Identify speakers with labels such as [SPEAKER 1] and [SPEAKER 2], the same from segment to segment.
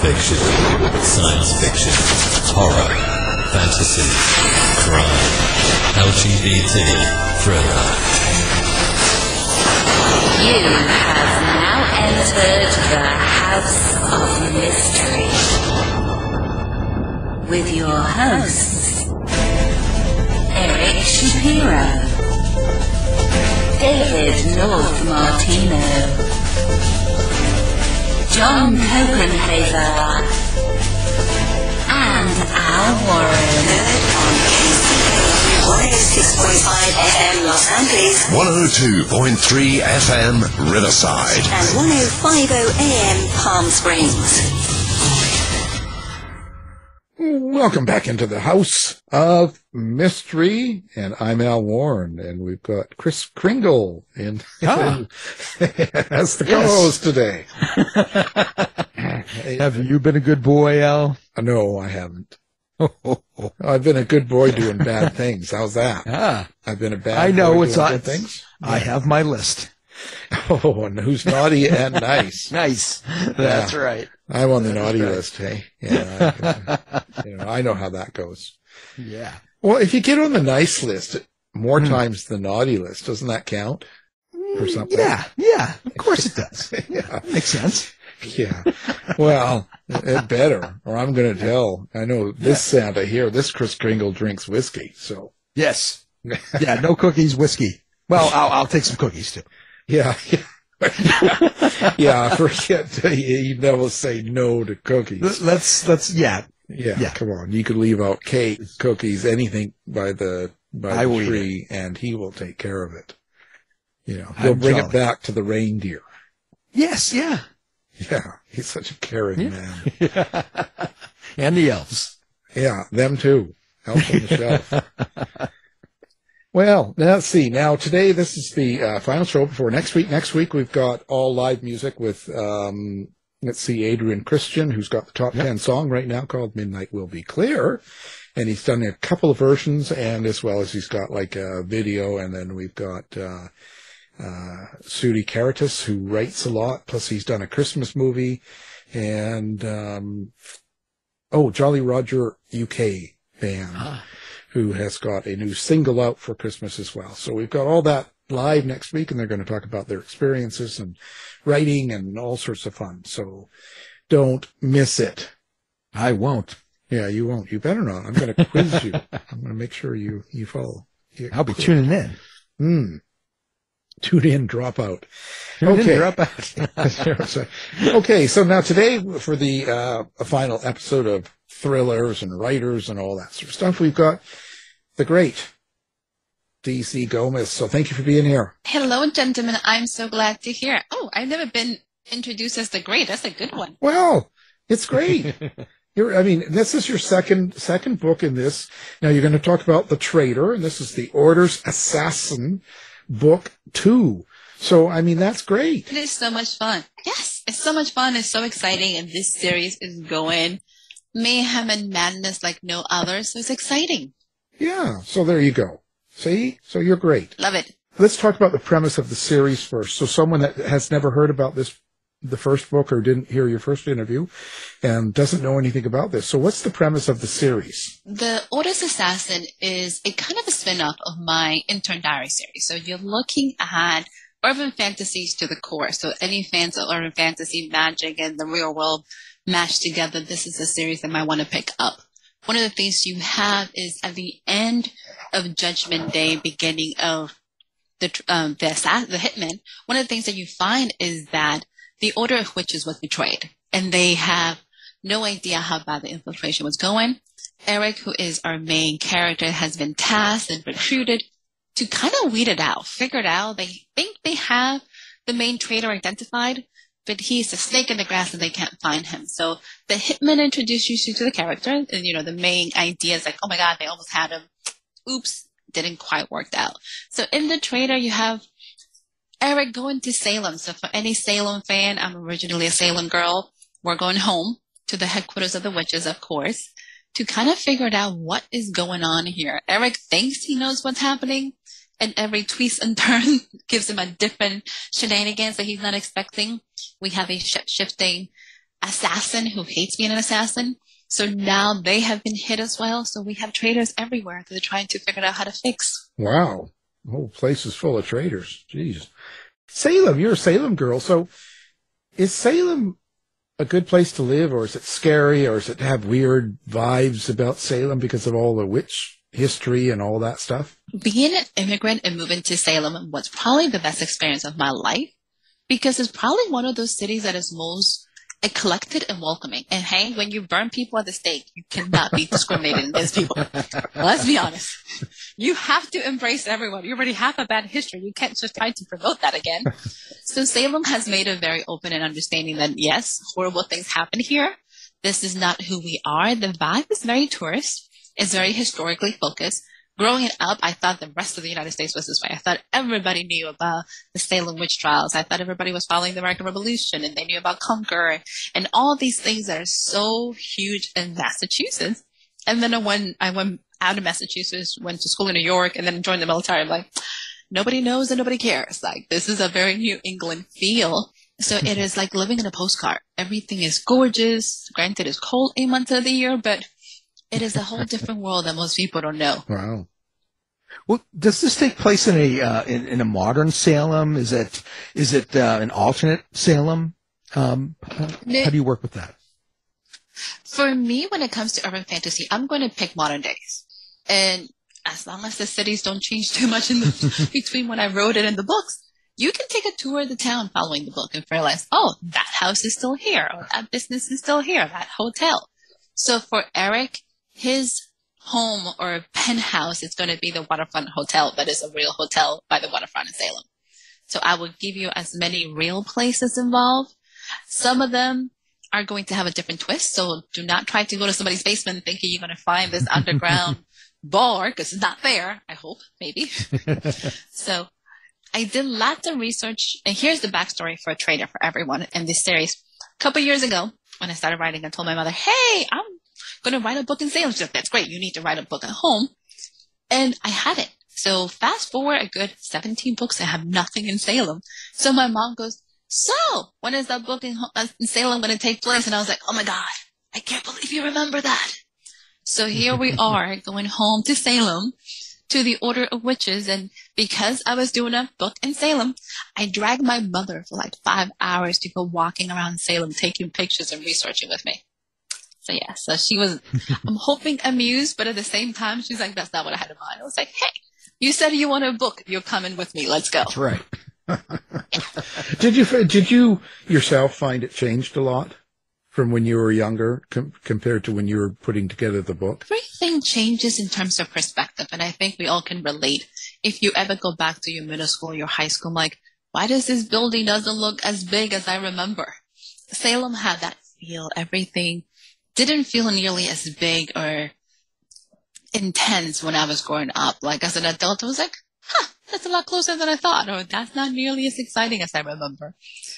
[SPEAKER 1] fiction, science fiction, horror, fantasy, crime, LGBT, thriller.
[SPEAKER 2] You have now entered the House of Mystery with your hosts, Eric Shapiro, David North Martino, John Copenhaver, and Al Warren on 106.5 FM Los Angeles,
[SPEAKER 3] 102.3 FM Riverside,
[SPEAKER 2] and 105.0 AM Palm Springs.
[SPEAKER 4] Welcome back into the House of Mystery, and I'm Al Warren, and we've got Chris Kringle as the co-host today.
[SPEAKER 5] Have you been a good boy, Al?
[SPEAKER 4] No, I haven't. I've been a good boy doing bad things. How's that? I've been a bad boy doing good things.
[SPEAKER 5] I have my list.
[SPEAKER 4] Oh, and who's naughty and nice?
[SPEAKER 5] Nice. That's right.
[SPEAKER 4] I'm on the naughty list, hey? Yeah, I know how that goes.
[SPEAKER 5] Yeah.
[SPEAKER 4] Well, if you get on the nice list more times than the naughty list, doesn't that count for something?
[SPEAKER 5] Yeah, of course it does.
[SPEAKER 4] Yeah.
[SPEAKER 5] Makes sense.
[SPEAKER 4] Yeah. Well, it better, or I'm going to tell. I know this Santa here, this Chris Kringle drinks whiskey, so.
[SPEAKER 5] Yes. Yeah, no cookies, whiskey. Well, I'll take some cookies, too.
[SPEAKER 4] Yeah. Yeah, forget you never say no to cookies.
[SPEAKER 5] Yeah,
[SPEAKER 4] come on. You could leave out cake, cookies, anything by the tree, and he will take care of it. He'll bring it back to the reindeer.
[SPEAKER 5] Yes, yeah.
[SPEAKER 4] Yeah, he's such a caring man.
[SPEAKER 5] Yeah. And the elves.
[SPEAKER 4] Yeah, them too. Elves on the shelf. Well, let's see. Now, today, this is the final show before next week. Next week, we've got all live music with, let's see, Adrian Christian, who's got the top 10 song right now called Midnight Will Be Clear. And he's done a couple of versions, and as well as he's got like a video, and then we've got Sudi Karatis, who writes a lot, plus he's done a Christmas movie, and Jolly Roger UK band, who has got a new single out for Christmas as well. So we've got all that live next week, and they're going to talk about their experiences and writing and all sorts of fun. So don't miss it.
[SPEAKER 5] I won't.
[SPEAKER 4] Yeah, you won't. You better not. I'm going to quiz you. I'm going to make sure you follow.
[SPEAKER 5] I'll be tuning in.
[SPEAKER 4] Tune in, drop out.
[SPEAKER 5] Tune in, drop out.
[SPEAKER 4] Okay, so now today, for the final episode of thrillers and writers and all that sort of stuff, we've got the great DC Gomez. So thank you for being here.
[SPEAKER 6] Hello, gentlemen. I'm so glad to hear. Oh, I've never been introduced as the great. That's a good one.
[SPEAKER 4] Well, it's great. This is your second book in this. Now you're going to talk about The Traitor, and this is the Order's Assassin, Book 2. So, that's great.
[SPEAKER 6] It is so much fun. Yes, it's so much fun. It's so exciting. And this series is going mayhem and madness like no other. So it's exciting.
[SPEAKER 4] Yeah. So there you go. See? So you're great.
[SPEAKER 6] Love it.
[SPEAKER 4] Let's talk about the premise of the series first. So someone that has never heard about the first book, or didn't hear your first interview and doesn't know anything about this. So what's the premise of the series?
[SPEAKER 6] The Order's Assassin is a kind of a spin-off of my Intern Diary series. So you're looking at urban fantasies to the core. So any fans of urban fantasy, magic, and the real world mashed together, this is a series that might want to pick up. One of the things you have is at the end of Judgment Day, beginning of the hitman, one of the things that you find is that the Order of Witches was betrayed, and they have no idea how bad the infiltration was going. Eric, who is our main character, has been tasked and recruited to kind of weed it out, figure it out. They think they have the main traitor identified, but he's a snake in the grass and they can't find him. So the hitman introduces you to the character, and the main idea is like, oh my God, they almost had him. Oops, didn't quite work out. So in The Traitor, you have Eric going to Salem. So for any Salem fan, I'm originally a Salem girl. We're going home to the headquarters of the witches, of course, to kind of figure out what is going on here. Eric thinks he knows what's happening, and every twist and turn gives him a different shenanigans that he's not expecting. We have a shifting assassin who hates being an assassin. So now they have been hit as well. So we have traitors everywhere that they're trying to figure out how to fix.
[SPEAKER 4] Wow. The whole place is full of traitors. Jeez. Salem, you're a Salem girl. So is Salem a good place to live, or is it scary, or does it have weird vibes about Salem because of all the witch history and all that stuff?
[SPEAKER 6] Being an immigrant and moving to Salem was probably the best experience of my life because it's probably one of those cities that is most collected and welcoming. And hey, when you burn people at the stake, you cannot be discriminating against people. Let's be honest. You have to embrace everyone. You already have a bad history. You can't just try to promote that again. So Salem has made it very open and understanding that yes, horrible things happen here. This is not who we are. The vibe is very tourist. It's very historically focused. Growing up, I thought the rest of the United States was this way. I thought everybody knew about the Salem witch trials. I thought everybody was following the American Revolution and they knew about Conquer and all these things that are so huge in Massachusetts. And then when I went out of Massachusetts, went to school in New York, and then joined the military, I'm like, nobody knows and nobody cares. Like, this is a very New England feel. So it is like living in a postcard. Everything is gorgeous. Granted, it's cold 8 months of the year, but it is a whole different world that most people don't know.
[SPEAKER 4] Wow.
[SPEAKER 5] Well, does this take place in a modern Salem? Is it an alternate Salem? How do you work with that?
[SPEAKER 6] For me, when it comes to urban fantasy, I'm going to pick modern days. And as long as the cities don't change too much in between when I wrote it in the books, you can take a tour of the town following the book and realize, oh, that house is still here, or that business is still here, that hotel. So for Eric, his home or penthouse is going to be the waterfront hotel, but it's a real hotel by the waterfront in Salem. So I will give you as many real places involved. Some of them are going to have a different twist. So do not try to go to somebody's basement thinking you're going to find this underground bar, because it's not there. I hope, maybe. So I did lots of research. And here's the backstory for Traitor for everyone in this series. A couple years ago, when I started writing, I told my mother, hey, I'm going to write a book in Salem. She's like, that's great. You need to write a book at home. And I hadn't. So fast forward a good 17 books. I have nothing in Salem. So my mom goes, so when is that book in Salem going to take place? And I was like, oh my God, I can't believe you remember that. So here we are going home to Salem to the Order of Witches. And because I was doing a book in Salem, I dragged my mother for like 5 hours to go walking around Salem, taking pictures and researching with me. So yeah, so she was, I'm hoping amused, but at the same time, she's like, that's not what I had in mind. I was like, hey, you said you want a book. You're coming with me. Let's go.
[SPEAKER 5] That's right.
[SPEAKER 4] Did you yourself find it changed a lot from when you were younger compared to when you were putting together the book?
[SPEAKER 6] Everything changes in terms of perspective, and I think we all can relate. If you ever go back to your middle school, your high school, like, why does this building doesn't look as big as I remember? Salem had that feel. Everything didn't feel nearly as big or intense when I was growing up. Like, as an adult, I was like, that's a lot closer than I thought, or that's not nearly as exciting as I remember.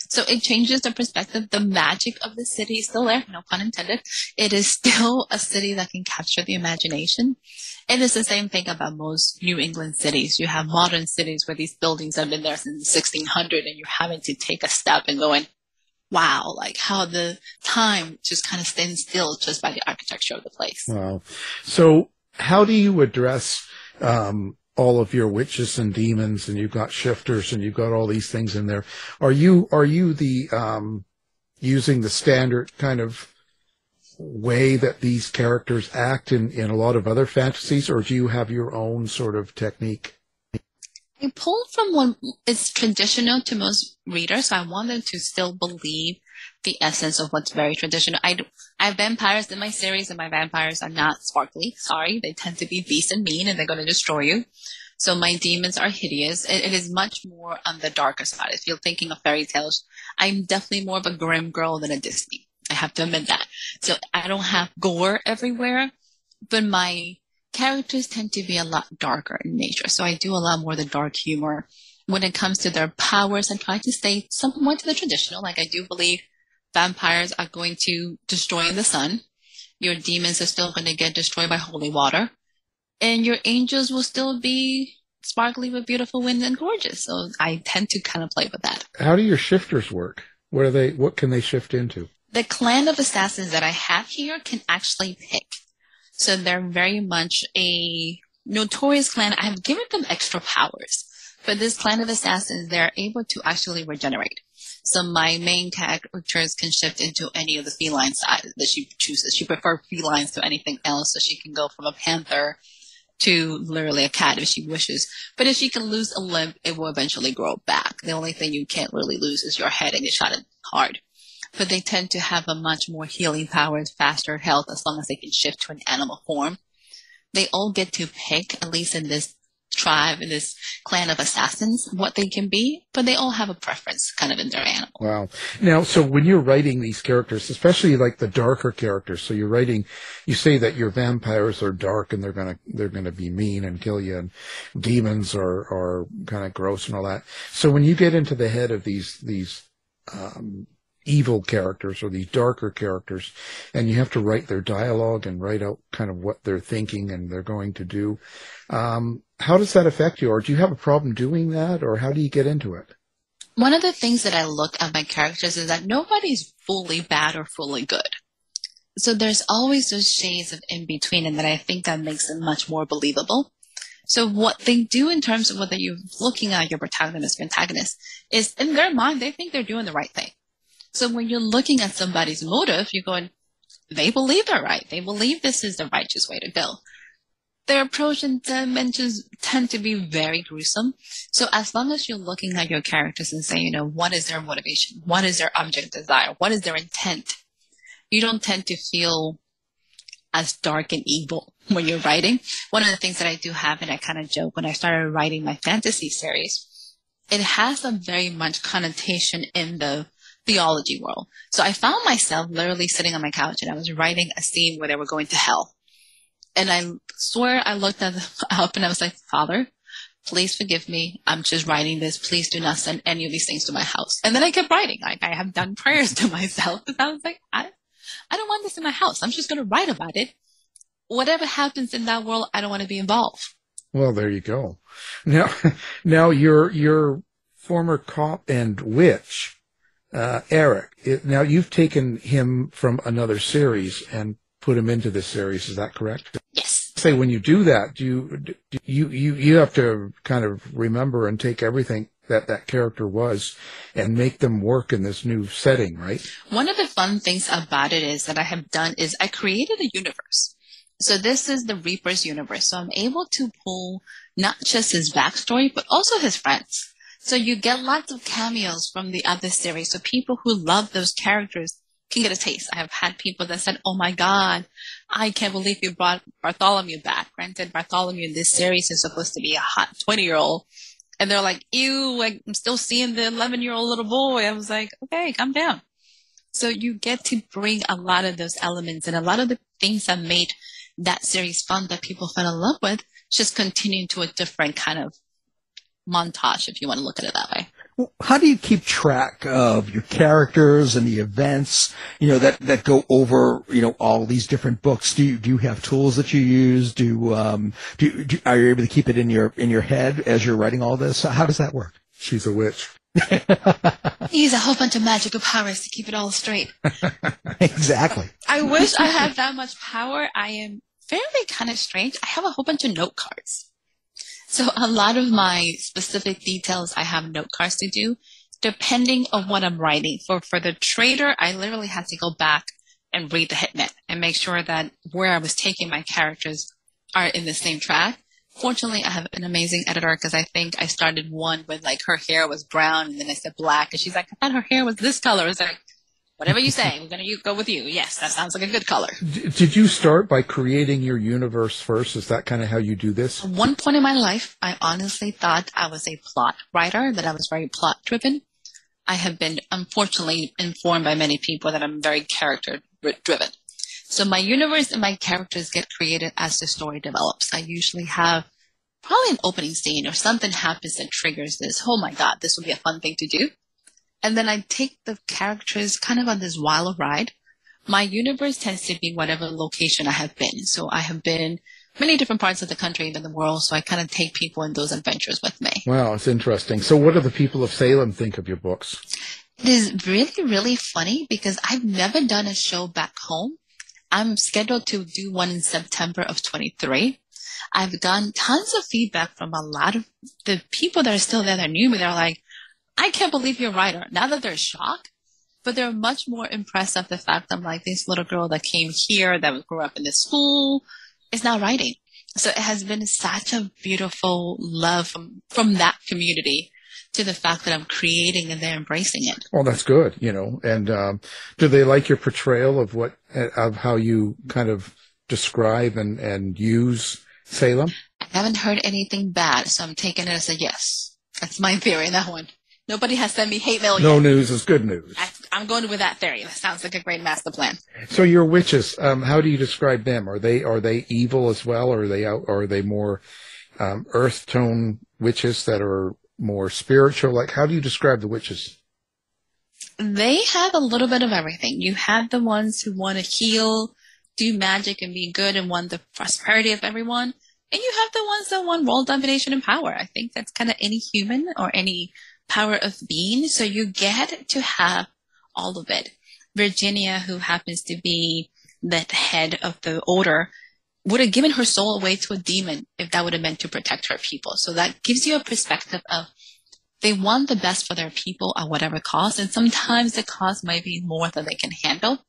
[SPEAKER 6] So it changes the perspective. The magic of the city is still there, no pun intended. It is still a city that can capture the imagination. And it's the same thing about most New England cities. You have modern cities where these buildings have been there since 1600, and you're having to take a step and going, wow, like how the time just kind of stands still just by the architecture of the place. Wow.
[SPEAKER 4] So how do you address all of your witches and demons, and you've got shifters and you've got all these things in there? Are you the using the standard kind of way that these characters act in a lot of other fantasies, or do you have your own sort of technique?
[SPEAKER 6] I pulled from what is traditional to most readers, so I wanted to still believe the essence of what's very traditional. I have vampires in my series, and my vampires are not sparkly. Sorry, they tend to be beast and mean, and they're going to destroy you. So my demons are hideous. It is much more on the darker side. If you're thinking of fairy tales, I'm definitely more of a grim girl than a Disney. I have to admit that. So I don't have gore everywhere, but my characters tend to be a lot darker in nature. So I do a lot more of the dark humor. When it comes to their powers, I try to stay somewhat to the traditional. Like, I do believe vampires are going to destroy the sun. Your demons are still going to get destroyed by holy water. And your angels will still be sparkly with beautiful wind and gorgeous. So I tend to kind of play with that.
[SPEAKER 4] How do your shifters work? What can they shift into?
[SPEAKER 6] The clan of assassins that I have here can actually pick. So they're very much a notorious clan. I have given them extra powers. For this clan of assassins, they're able to actually regenerate. So my main characters can shift into any of the feline side that she chooses. She prefers felines to anything else, so she can go from a panther to literally a cat if she wishes. But if she can lose a limb, it will eventually grow back. The only thing you can't really lose is your head and get shot hard. But they tend to have a much more healing power and faster health as long as they can shift to an animal form. They all get to pick, at least in this tribe, in this clan of assassins, what they can be, but they all have a preference kind of in their animal.
[SPEAKER 4] Wow. Now, so when you're writing these characters, especially like the darker characters, so you're writing, you say that your vampires are dark and they're gonna be mean and kill you, and demons are kind of gross and all that. So when you get into the head of these evil characters or these darker characters, and you have to write their dialogue and write out kind of what they're thinking and they're going to do, how does that affect you? Or do you have a problem doing that, or how do you get into it?
[SPEAKER 6] One of the things that I look at my characters is that nobody's fully bad or fully good. So there's always those shades of in between, and that I think that makes them much more believable. So what they do in terms of whether you're looking at your protagonist or antagonist is, in their mind, they think they're doing the right thing. So when you're looking at somebody's motive, you're going, they believe they're right. They believe this is the righteous way to go. Their approach and dimensions tend to be very gruesome. So as long as you're looking at your characters and saying, what is their motivation? What is their object desire? What is their intent? You don't tend to feel as dark and evil when you're writing. One of the things that I do have, and I kind of joke when I started writing my fantasy series, it has a very much connotation in the theology world. So I found myself literally sitting on my couch and I was writing a scene where they were going to hell. And I swear I looked at them up and I was like, Father, please forgive me. I'm just writing this. Please do not send any of these things to my house. And then I kept writing. Like, I have done prayers to myself. And I was like, I don't want this in my house. I'm just going to write about it. Whatever happens in that world, I don't want to be involved.
[SPEAKER 4] Well, there you go. Now your former cop and witch, Eric, now you've taken him from another series and put him into this series. Is that correct?
[SPEAKER 6] Yes.
[SPEAKER 4] Say, when you do that, you have to kind of remember and take everything that character was and make them work in this new setting, right?
[SPEAKER 6] One of the fun things about it is that I have done is I created a universe. So this is the Reaper's universe. So I'm able to pull not just his backstory, but also his friends. So you get lots of cameos from the other series. So people who love those characters can get a taste. I have had people that said, oh my God, I can't believe you brought Bartholomew back. Granted, Bartholomew in this series is supposed to be a hot 20-year-old. And they're like, ew, I'm still seeing the 11-year-old little boy. I was like, okay, calm down. So you get to bring a lot of those elements and a lot of the things that made that series fun that people fell in love with, just continue to a different kind of montage, if you want to look at it that way.
[SPEAKER 5] Well, how do you keep track of your characters and the events, that go over, all these different books? Do you have tools that you use? Are you able to keep it in your head as you're writing all this? How does that work?
[SPEAKER 4] She's a witch.
[SPEAKER 6] Use a whole bunch of magical powers to keep it all straight.
[SPEAKER 5] Exactly.
[SPEAKER 6] I wish I had that much power. I am fairly kind of strange. I have a whole bunch of note cards. So a lot of my specific details, I have note cards to do, depending on what I'm writing. For the Traitor, I literally had to go back and read the Hitman and make sure that where I was taking my characters are in the same track. Fortunately, I have an amazing editor because I think I started one with her hair was brown and then I said black. And she's like, I thought her hair was this color. I was like, whatever you say, we're going to go with you. Yes, that sounds like a good color.
[SPEAKER 4] Did you start by creating your universe first? Is that kind of how you do this?
[SPEAKER 6] At one point in my life, I honestly thought I was a plot writer, that I was very plot driven. I have been, unfortunately, informed by many people that I'm very character driven. So my universe and my characters get created as the story develops. I usually have probably an opening scene or something happens that triggers this. Oh my God, this would be a fun thing to do. And then I take the characters kind of on this wild ride. My universe tends to be whatever location I have been. So I have been many different parts of the country and the world. So I kind of take people in those adventures with me.
[SPEAKER 4] Wow, it's interesting. So what do the people of Salem think of your books?
[SPEAKER 6] It is really, really funny because I've never done a show back home. I'm scheduled to do one in September of 23. I've gotten tons of feedback from a lot of the people that are still there that knew me. They're like, I can't believe you're a writer. Not that they're shocked, but they're much more impressed of the fact I'm like, this little girl that came here, that grew up in this school, is now writing. So it has been such a beautiful love from that community to the fact that I'm creating and they're embracing it.
[SPEAKER 4] Well, that's good, And do they like your portrayal of how you kind of describe and use Salem?
[SPEAKER 6] I haven't heard anything bad, so I'm taking it as a yes. That's my theory in that one. Nobody has sent me hate mail yet.
[SPEAKER 4] No news is good news.
[SPEAKER 6] I'm going with that theory. That sounds like a great master plan.
[SPEAKER 4] So your witches, how do you describe them? Are they evil as well, or are they more earth tone witches that are more spiritual? Like, how do you describe the witches?
[SPEAKER 6] They have a little bit of everything. You have the ones who want to heal, do magic, and be good and want the prosperity of everyone. And you have the ones that want world domination and power. I think that's kind of any human or any power of being. So you get to have all of it. Virginia, who happens to be the head of the order, would have given her soul away to a demon if that would have meant to protect her people. So that gives you a perspective of they want the best for their people at whatever cost. And sometimes the cost might be more than they can handle.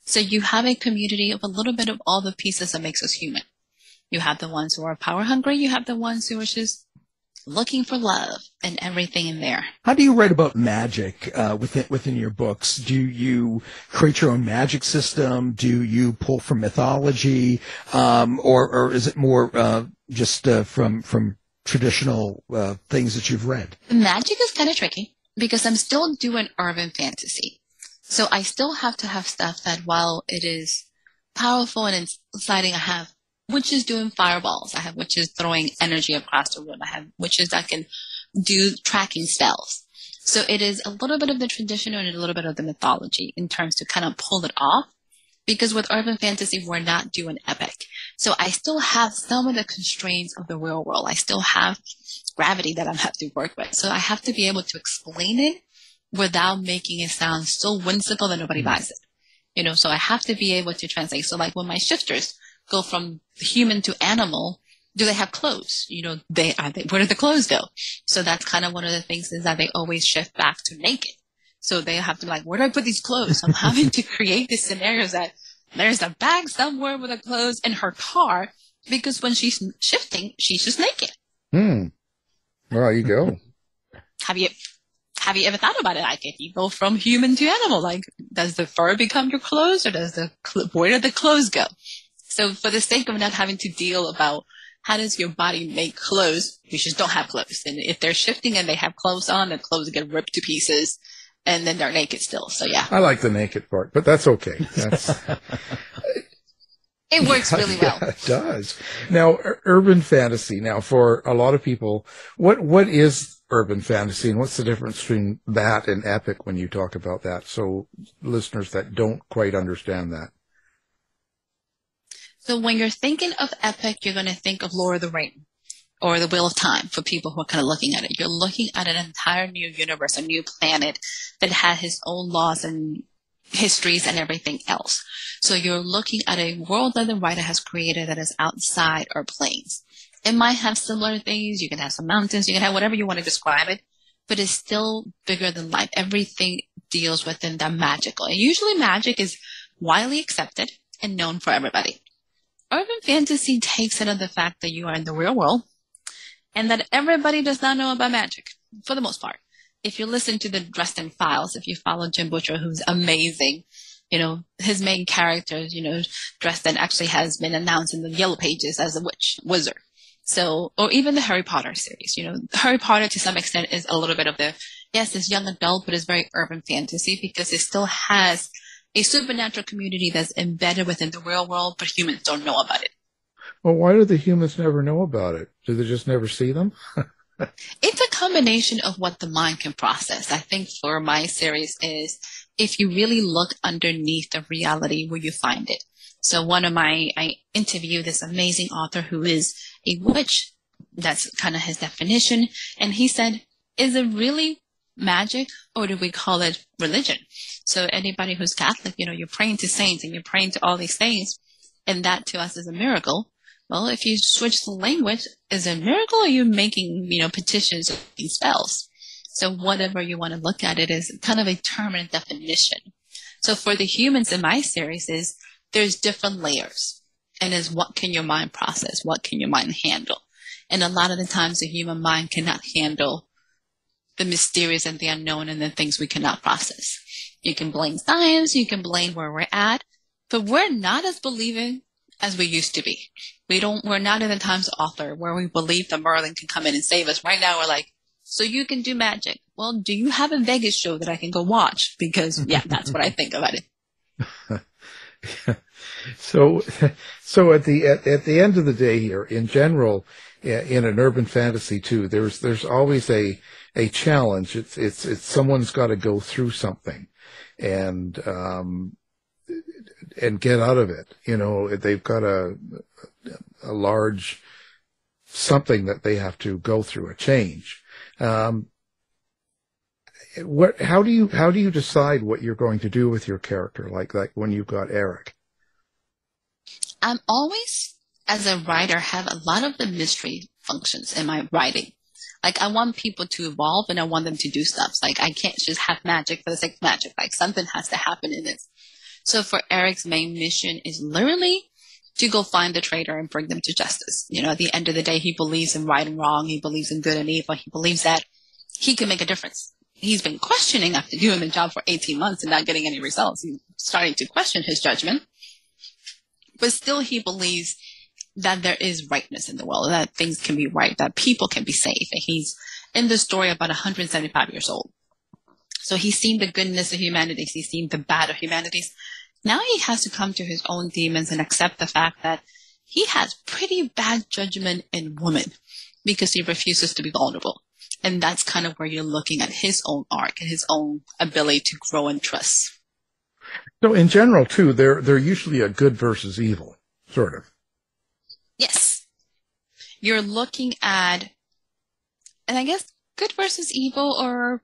[SPEAKER 6] So you have a community of a little bit of all the pieces that makes us human. You have the ones who are power hungry. You have the ones who are just looking for love and everything in there.
[SPEAKER 5] How do you write about magic within your books? Do you create your own magic system? Do you pull from mythology, or is it more just from traditional things that you've read?
[SPEAKER 6] Magic is kind of tricky because I'm still doing urban fantasy, so I still have to have stuff that while it is powerful and exciting, I have witches doing fireballs. I have witches throwing energy across the room. I have witches that can do tracking spells. So it is a little bit of the traditional and a little bit of the mythology in terms to kind of pull it off. Because with urban fantasy, we're not doing epic. So I still have some of the constraints of the real world. I still have gravity that I have to work with. So I have to be able to explain it without making it sound so whimsical that nobody buys it. So I have to be able to translate. So like when my shifters go from human to animal, do they have clothes? Where do the clothes go? So that's kind of one of the things is that they always shift back to naked. So they have to be like, where do I put these clothes? I'm having to create these scenarios that there's a bag somewhere with the clothes in her car because when she's shifting, she's just naked.
[SPEAKER 4] Well, you go.
[SPEAKER 6] Have you ever thought about it? Like if you go from human to animal, like does the fur become your clothes or where do the clothes go? So for the sake of not having to deal about how does your body make clothes, we just don't have clothes. And if they're shifting and they have clothes on, the clothes get ripped to pieces and then they're naked still. So yeah.
[SPEAKER 4] I like the naked part, but that's okay.
[SPEAKER 6] It works really well.
[SPEAKER 4] Yeah, it does. Now, urban fantasy. Now, for a lot of people, what is urban fantasy and what's the difference between that and epic when you talk about that? So listeners that don't quite understand that.
[SPEAKER 6] So when you're thinking of epic, you're going to think of Lord of the Rings or the Wheel of Time for people who are kind of looking at it. You're looking at an entire new universe, a new planet that had his own laws and histories and everything else. So you're looking at a world that the writer has created that is outside our planes. It might have similar things. You can have some mountains. You can have whatever you want to describe it, but it's still bigger than life. Everything deals within that magical. And usually magic is widely accepted and known for everybody. Urban fantasy takes it on the fact that you are in the real world and that everybody does not know about magic, for the most part. If you listen to the Dresden Files, if you follow Jim Butcher, who's amazing, his main character, Dresden actually has been announced in the Yellow Pages as a wizard. So, or even the Harry Potter series, Harry Potter to some extent is a little bit of it's young adult, but it's very urban fantasy because it still has a supernatural community that's embedded within the real world, but humans don't know about it.
[SPEAKER 4] Well, why do the humans never know about it? Do they just never see them?
[SPEAKER 6] It's a combination of what the mind can process. I think for my series is if you really look underneath the reality where you find it. So I interviewed this amazing author who is a witch. That's kind of his definition. And he said, is it really magic, or do we call it religion? So anybody who's Catholic, you're praying to saints and you're praying to all these things, and that to us is a miracle. Well, if you switch the language, is it a miracle, or are you making, petitions or spells? So whatever you want to look at it is kind of a term and definition. So for the humans in my series there's different layers, and is what can your mind process? What can your mind handle? And a lot of the times the human mind cannot handle the mysterious and the unknown and the things we cannot process. You can blame science, you can blame where we're at, but we're not as believing as we used to be. We're not in the times author where we believe that Merlin can come in and save us. Right now we're like, so you can do magic. Well, do you have a Vegas show that I can go watch? Because that's what I think about it.
[SPEAKER 4] So at the end of the day here, in general, in an urban fantasy too, there's always a challenge. It's someone's got to go through something and get out of it. They've got a large something that they have to go through, a change. How do you decide what you're going to do with your character? Like when you've got Eric.
[SPEAKER 6] I'm always, as a writer, have a lot of the mystery functions in my writing. Like, I want people to evolve and I want them to do stuff. Like, I can't just have magic for the sake of magic. Like, something has to happen in this. So for Eric's main mission is literally to go find the traitor and bring them to justice. At the end of the day, he believes in right and wrong. He believes in good and evil. He believes that he can make a difference. He's been questioning after doing the job for 18 months and not getting any results. He's starting to question his judgment. But still, he believes that there is rightness in the world, that things can be right, that people can be safe. And he's in the story about 175 years old. So he's seen the goodness of humanity. He's seen the bad of humanity. Now he has to come to his own demons and accept the fact that he has pretty bad judgment in women because he refuses to be vulnerable. And that's kind of where you're looking at his own arc and his own ability to grow and trust.
[SPEAKER 4] So in general, too, they're usually a good versus evil, sort of.
[SPEAKER 6] Yes. You're looking at, and I guess good versus evil or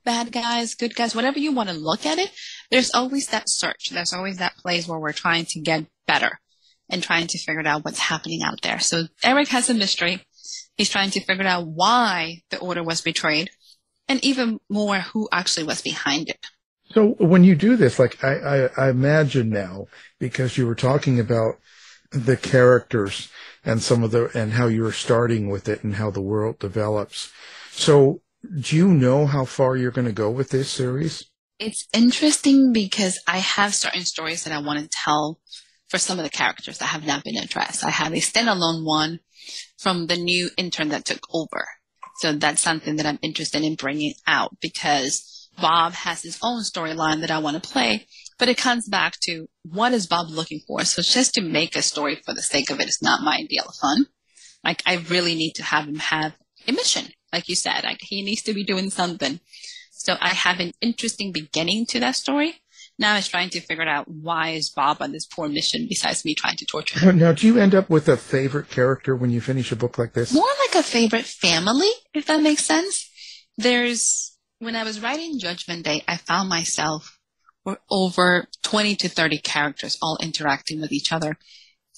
[SPEAKER 6] bad guys, good guys, whatever you want to look at it, there's always that search. There's always that place where we're trying to get better and trying to figure out what's happening out there. So Eric has a mystery. He's trying to figure out why the order was betrayed and even more who actually was behind it.
[SPEAKER 4] So when you do this, like I imagine now, because you were talking about the characters and and how you were starting with it and how the world develops. So do you know how far you're going to go with this series?
[SPEAKER 6] It's interesting because I have certain stories that I want to tell for some of the characters that have not been addressed. I have a standalone one from the new intern that took over. So that's something that I'm interested in bringing out because Bob has his own storyline that I want to play, but it comes back to what is Bob looking for? So just to make a story for the sake of it is not my ideal of fun. Like, I really need to have him have a mission. Like you said, like he needs to be doing something. So I have an interesting beginning to that story. Now I'm trying to figure out why is Bob on this poor mission besides me trying to torture him.
[SPEAKER 4] Now, do you end up with a favorite character when you finish a book like this?
[SPEAKER 6] More like a favorite family, if that makes sense. When I was writing Judgment Day, I found myself with over 20 to 30 characters all interacting with each other.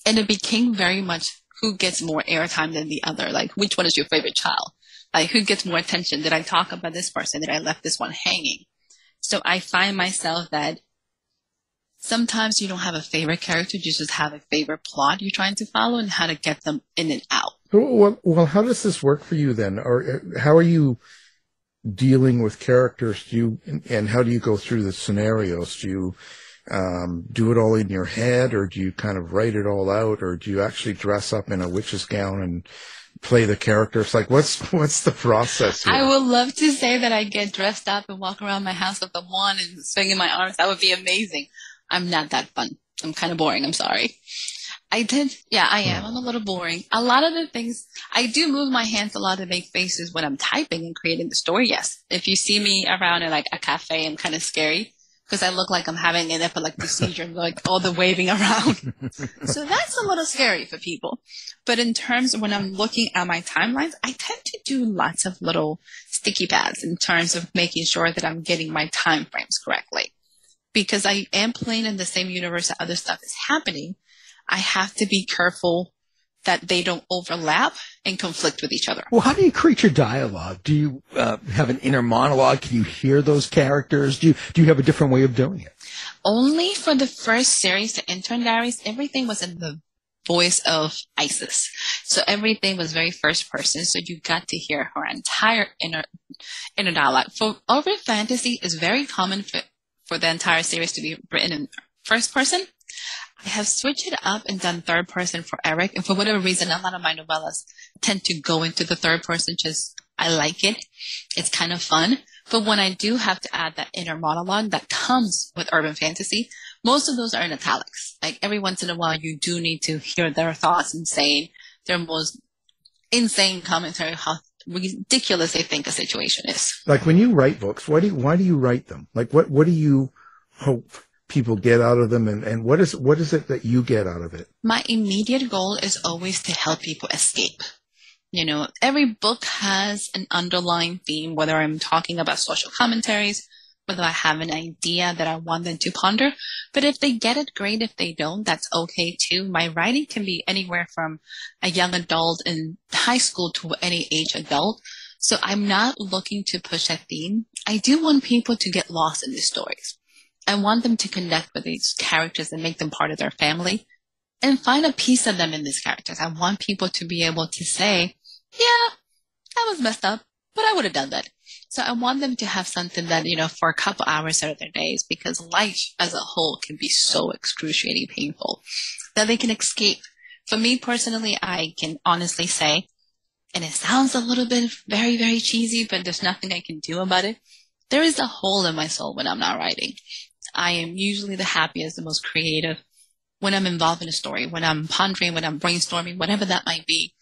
[SPEAKER 6] And it became very much who gets more airtime than the other. Like, which one is your favorite child? Like, who gets more attention? Did I talk about this person? Did I left this one hanging? So I find myself that sometimes you don't have a favorite character. You just have a favorite plot you're trying to follow and how to get them in and out.
[SPEAKER 4] Well, how does this work for you then? Or how are you dealing with characters? And how do you go through the scenarios? Do you do it all in your head, or do you kind of write it all out, or do you actually dress up in a witch's gown and play the characters? Like, what's the process here?
[SPEAKER 6] I would love to say that I get dressed up and walk around my house with a wand and swinging my arms. That would be amazing. I'm not that fun. I'm kind of boring. I'm sorry. I am. I'm a little boring. A lot of the things, I do move my hands a lot to make faces when I'm typing and creating the story, yes. If you see me around in like a cafe, I'm kind of scary because I look like I'm having an epileptic seizure, like all the waving around. So that's a little scary for people. But in terms of when I'm looking at my timelines, I tend to do lots of little sticky pads in terms of making sure that I'm getting my time frames correctly. Because I am playing in the same universe that other stuff is happening, I have to be careful that they don't overlap and conflict with each other.
[SPEAKER 5] Well, how do you create your dialogue? Do you have an inner monologue? Can you hear those characters? Do you have a different way of doing it?
[SPEAKER 6] Only for the first series, the Intern Diaries, everything was in the voice of Isis. So everything was very first person. So you got to hear her entire inner dialogue. For urban fantasy, it's very common for the entire series to be written in first person. I have switched it up and done third person for Eric. And for whatever reason, a lot of my novellas tend to go into the third person. Just, I like it. It's kind of fun. But when I do have to add that inner monologue that comes with urban fantasy, most of those are in italics. Like every once in a while, you do need to hear their thoughts and saying their most insane commentary, how ridiculous they think a situation is.
[SPEAKER 4] Like when you write books, why do you write them? Like what do you hope people get out of them, and what is it that you get out of it?
[SPEAKER 6] My immediate goal is always to help people escape. You know, every book has an underlying theme, whether I'm talking about social commentaries, whether I have an idea that I want them to ponder. But if they get it, great. If they don't, that's okay too. My writing can be anywhere from a young adult in high school to any age adult. So I'm not looking to push a theme. I do want people to get lost in these stories. I want them to connect with these characters and make them part of their family and find a piece of them in these characters. I want people to be able to say, yeah, that was messed up, but I would have done that. So I want them to have something that, you know, for a couple hours out of their days, because life as a whole can be so excruciating painful that they can escape. For me personally, I can honestly say, and it sounds a little bit very, very cheesy, but there's nothing I can do about it. There is a hole in my soul when I'm not writing. I am usually the happiest, the most creative when I'm involved in a story, when I'm pondering, when I'm brainstorming, whatever that might be.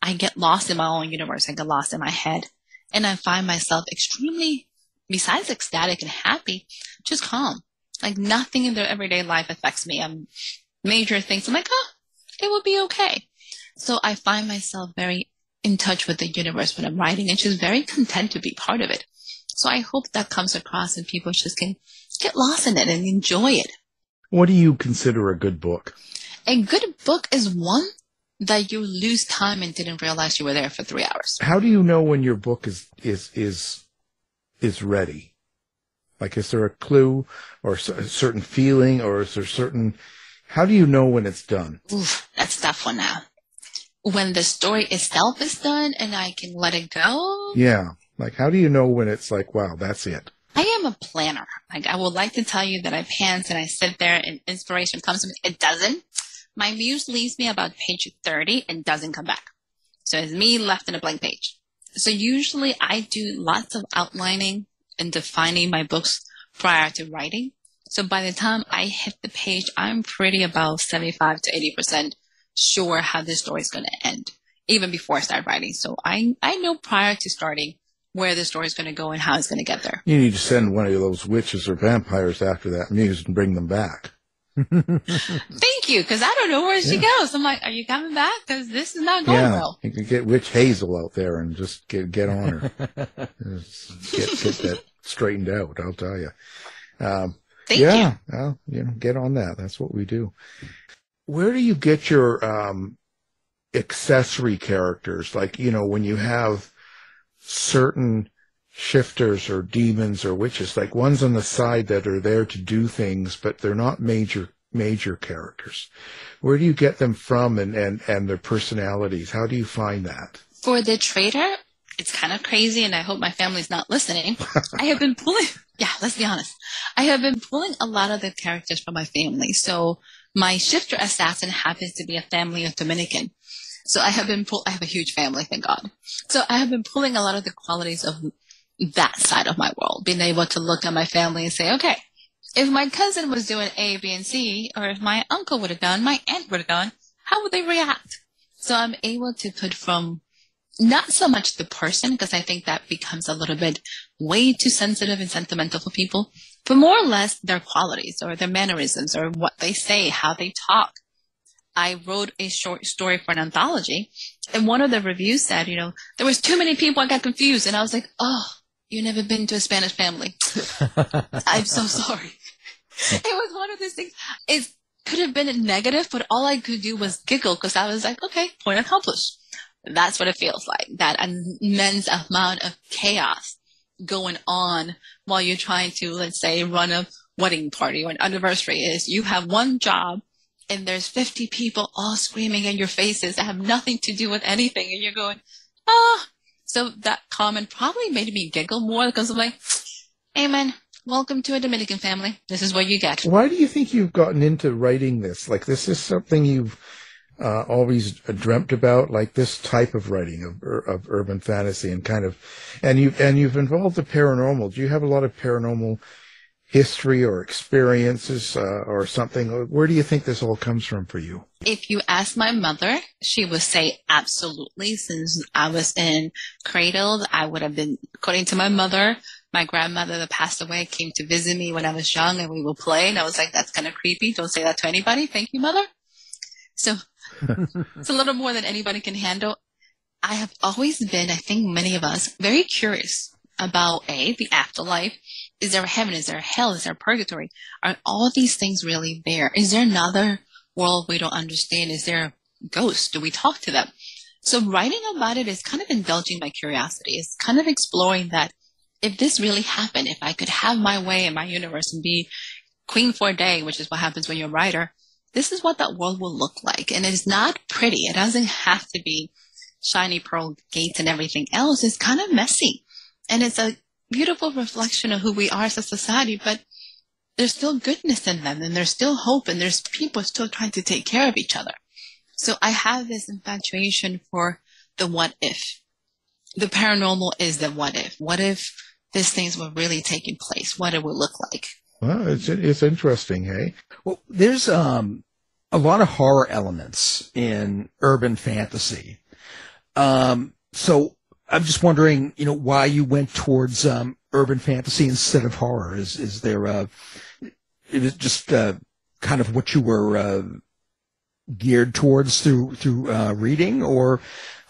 [SPEAKER 6] I get lost in my own universe. I get lost in my head. And I find myself extremely, besides ecstatic and happy, just calm. Like nothing in their everyday life affects me. Major things, I'm like, oh, it will be okay. So I find myself very in touch with the universe when I'm writing and just very content to be part of it. So I hope that comes across and people just can get lost in it and enjoy it.
[SPEAKER 4] What do you consider a good book?
[SPEAKER 6] A good book is one that you lose time and didn't realize you were there for 3 hours.
[SPEAKER 4] How do you know when your book is ready? Like, is there a clue or a certain feeling, or is there how do you know when it's done?
[SPEAKER 6] Oof, that's a tough one now. When the story itself is done and I can let it go?
[SPEAKER 4] Yeah. Like, how do you know when it's like, wow, that's it?
[SPEAKER 6] I am a planner. Like, I would like to tell you that I pants and I sit there and inspiration comes to me. It doesn't. My muse leaves me about page 30 and doesn't come back. So it's me left in a blank page. So usually I do lots of outlining and defining my books prior to writing. So by the time I hit the page, I'm pretty about 75 to 80% sure how this story is going to end, even before I start writing. So I know prior to starting where the story is going to go and how it's going to get there.
[SPEAKER 4] You need to send one of those witches or vampires after that muse and bring them back.
[SPEAKER 6] Thank you, because I don't know where she goes. I'm like, are you coming back? Because this is not going well.
[SPEAKER 4] You can get Witch Hazel out there and just get on her. get that straightened out, I'll tell you.
[SPEAKER 6] Thank you.
[SPEAKER 4] Well, get on that. That's what we do. Where do you get your accessory characters? Like, when you have certain shifters or demons or witches, like ones on the side that are there to do things, but they're not major characters. Where do you get them from and their personalities? How do you find that?
[SPEAKER 6] For the Traitor, it's kind of crazy, and I hope my family's not listening. I have been pulling, let's be honest. I have been pulling a lot of the characters from my family. So my shifter assassin happens to be a family of Dominican. So I have a huge family, thank God. So I have been pulling a lot of the qualities of that side of my world, being able to look at my family and say, okay, if my cousin was doing A, B, and C, or if my uncle would have done, my aunt would have done, how would they react? So I'm able to put from not so much the person, because I think that becomes a little bit way too sensitive and sentimental for people, but more or less their qualities or their mannerisms or what they say, how they talk. I wrote a short story for an anthology, and one of the reviews said, there was too many people, I got confused. And I was like, oh, you never been to a Spanish family. I'm so sorry. It was one of those things. It could have been a negative, but all I could do was giggle because I was like, okay, point accomplished. That's what it feels like, that immense amount of chaos going on while you're trying to, let's say, run a wedding party or an anniversary. Is you have one job and there's 50 people all screaming in your faces that have nothing to do with anything, and you're going, So that comment probably made me giggle more because I'm like, amen, welcome to a Dominican family. This is what you get.
[SPEAKER 4] Why do you think you've gotten into writing this? Like, this is something you've always dreamt about, like this type of writing of urban fantasy and you've involved the paranormal. Do you have a lot of paranormal history or experiences or something? Where do you think this all comes from for you?
[SPEAKER 6] If you ask my mother, she would say absolutely. Since I was cradled, I would have been, according to my mother, my grandmother that passed away came to visit me when I was young and we would play. And I was like, that's kind of creepy. Don't say that to anybody. Thank you, mother. So it's a little more than anybody can handle. I have always been, I think many of us, very curious about the afterlife. Is there a heaven? Is there a hell? Is there a purgatory? Are all these things really there? Is there another world we don't understand? Is there ghosts? Do we talk to them? So writing about it is kind of indulging my curiosity. It's kind of exploring that if this really happened, if I could have my way in my universe and be queen for a day, which is what happens when you're a writer, this is what that world will look like. And it's not pretty. It doesn't have to be shiny pearl gates and everything else. It's kind of messy. And it's a beautiful reflection of who we are as a society, but there's still goodness in them, and there's still hope, and there's people still trying to take care of each other. So I have this infatuation for the what if. The paranormal is the what if. What if these things were really taking place? What it would look like?
[SPEAKER 4] Well, it's interesting, hey?
[SPEAKER 5] Well, there's a lot of horror elements in urban fantasy. So I'm just wondering, why you went towards urban fantasy instead of horror. Is there is it just kind of what you were geared towards through reading, or